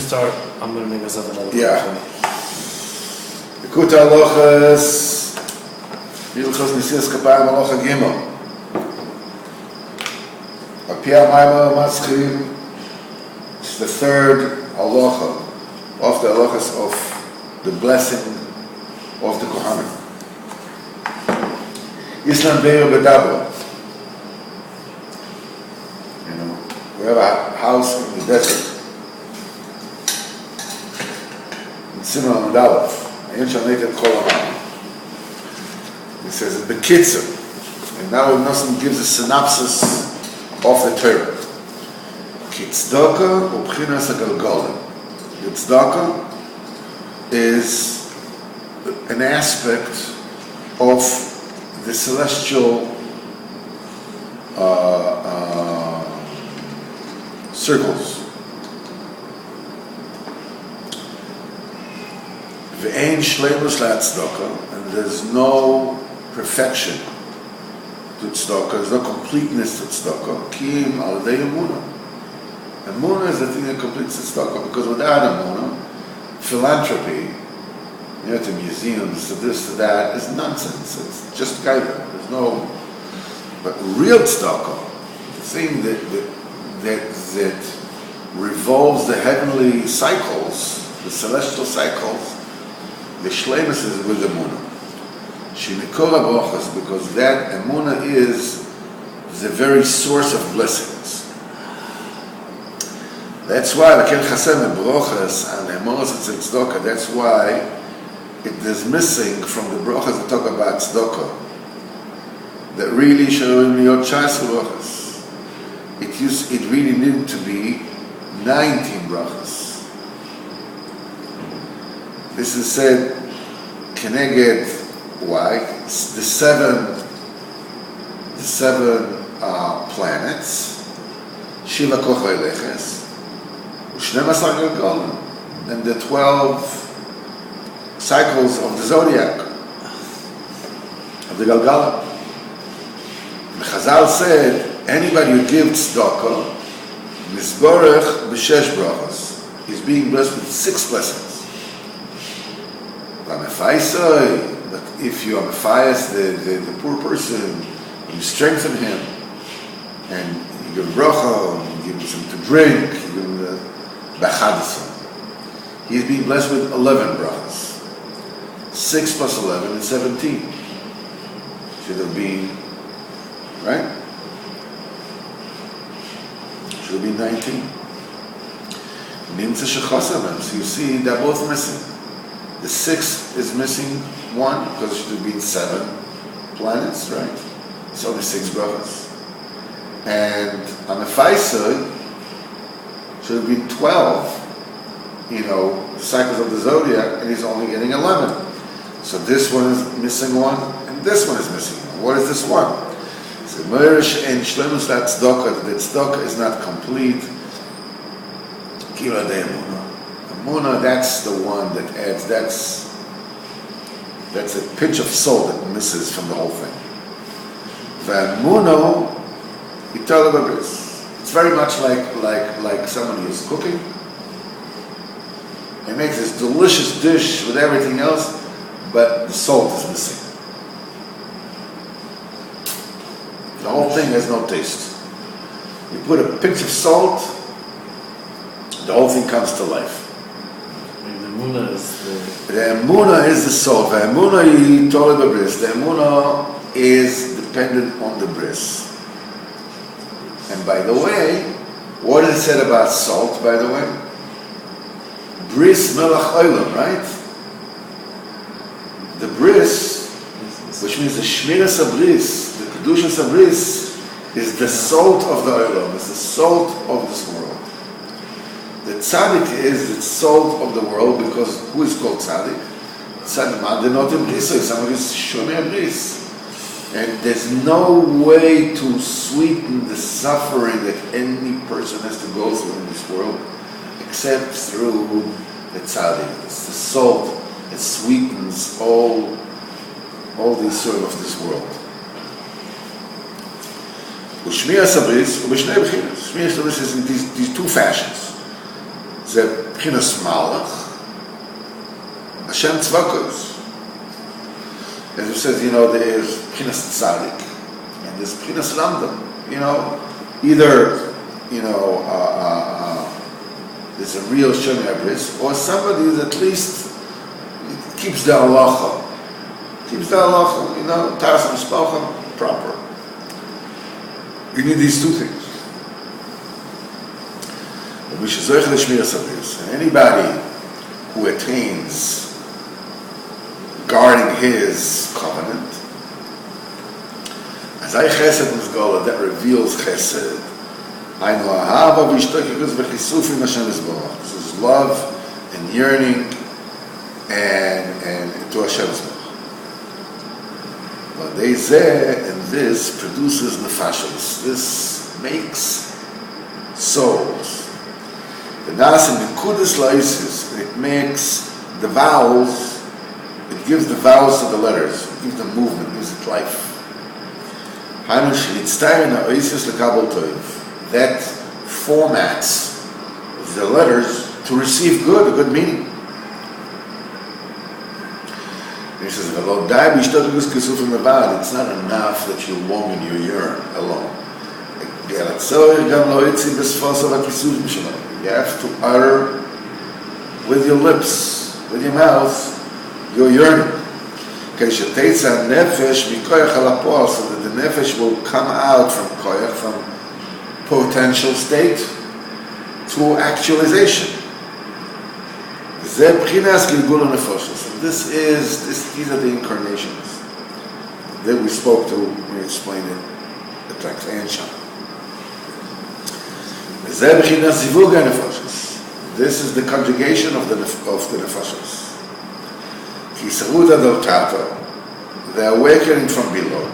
start, I'm going to make us up another question. Likutei Halachos, Hilchos Nesilas Kapayim Halacha Gimel. Apia Maimar Maschim is the third halacha of the halachas of the blessing of the Kohanim. Islam Beir Bedabra. We have a house in the desert. In Simon and Aleph. Ayin Shalneket Kol Amam. He says it Bekitzer. And now Nosson gives a synopsis of the Torah. Kitzdaka u'bchinas hagalgalim. Kitzdaka is an aspect of the celestial circles. Ve'ein shleimus la'tzdaka, and there's no perfection to tzedakah, there's no completeness to tzedakah. Kim al-dei emunah. Emunah is the thing that completes tzedakah, because without emunah, philanthropy, to museums, to this, to that, is nonsense. It's just gaiva. There's no. But real tzedakah, the thing that revolves the heavenly cycles, the celestial cycles, the shleimus is with emunah. Shemikol brachas, because that emunah is the very source of blessings. That's why the ken chasem brachas and emunas and tzedakah. That's why it is missing from the brachas that talk about tzedakah. That really showing me your chas brachas. It really needed to be 19 brachas. This is said keneged. Why? It's the seven planets, Shiva Kochai Leches, Ushnemasar Galgalim, and the 12 cycles of the zodiac, of the Galgalim. The Chazal said, anybody who gives tzedakah, Mizborech b'shesh brachas, is being blessed with 6 blessings. But if you are Matthias, the poor person, you strengthen him, and you give him bracha, you give him something to drink, you give him the bachadasa. He is being blessed with 11 brachas. 6 plus 11 is 17. Should have been, right? Should have been 19. Nimtza shechasavim. So you see, they're both missing. The 6 is missing 1 because it should have been 7 planets, right? It's only 6 brachas. And on the Faisal, should have been 12, the cycles of the zodiac, and he's only getting 11. So this one is missing 1, and this one is missing 1. What is this one? So Merish and Shlemus that tzedakah is not complete. Kila de emunah. Emunah, that's the one that adds, that's a pinch of salt that misses from the whole thing. V'emunah, it's very much like somebody who's cooking. He makes this delicious dish with everything else, but the salt is missing. The whole thing has no taste. You put a pinch of salt, the whole thing comes to life. The emunah is the salt. The emunah is dependent on the bris. And by the way, what is it said about salt, by the way? Bris melach olam, right? The bris, which means the shmiras habris, the kedushas habris, is the salt of the olam, is the salt of this world. The tzaddik is the salt of the world, because who is called tzaddik? Tzaddik, somebody who's shomer bris. And there's no way to sweeten the suffering that any person has to go through in this world except through the tzaddik. It's the salt that sweetens all the sort of this world. Shmiras habris is in these 2 fashions. The B'chinas Malach, Hashem Tzvakos. As it says, there's B'chinas Tzadik, and there's B'chinas Rambam. Either, there's a real Shem Abris, or somebody that at least keeps the halacha. Taras Mishpachim, proper. You need these two things. And anybody who attains guarding his covenant, as I chesed mizgola, that reveals chesed. This is love and yearning and to Hashem's love. But they say, and this produces nefashos. This makes souls. The nasim nekudas laisis. It makes the vowels. It gives the vowels to the letters. It gives them movement. It gives it life. That formats the letters to receive good, a good meaning. He says, it's not enough that you long and you yearn alone. You have to utter with your lips, with your mouth, your yearning. So that the nefesh will come out from koyach, from potential state to actualization. These are the incarnations that we spoke to when we explained it at Likutei. This is the conjugation of the nefashos. The awakening from below.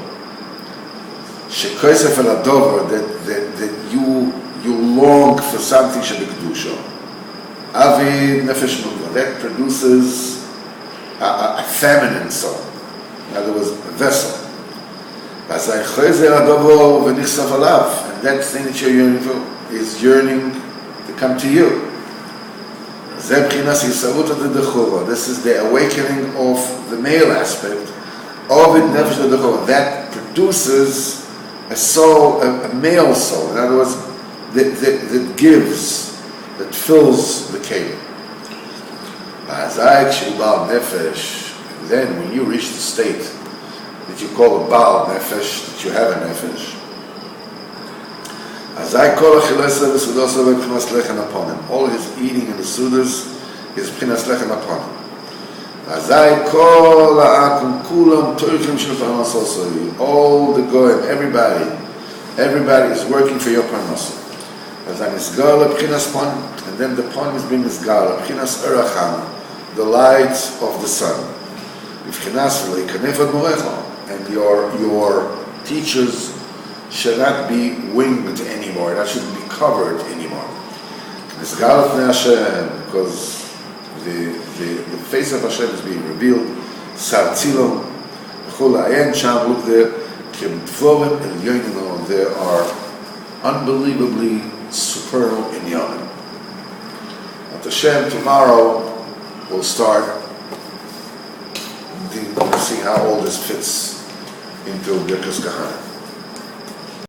That you long for something shebekdusha. Avid nefesh nugva. That produces a feminine soul. In other words, a vessel. And that thing that you're yearning for is yearning to come to you. This is the awakening of the male aspect of it, that produces a soul, a male soul. In other words, that gives, that fills the cave. Then when you reach the state that you call a Baal Nefesh, that you have a Nefesh, all his eating in the Sudas is B'chinas Lechem upon him. All the goyim, everybody is working for your parnasa. And then the pon is being Nizgala, B'chinas Eracham, the light of the sun. And your teachers should not be winged anymore, that shouldn't be covered anymore. Because the face of Hashem is being revealed. Sartzilom, look there, there are unbelievably supernal inyanim. At Hashem, tomorrow we'll start see how all this fits into Birkas Kohanim.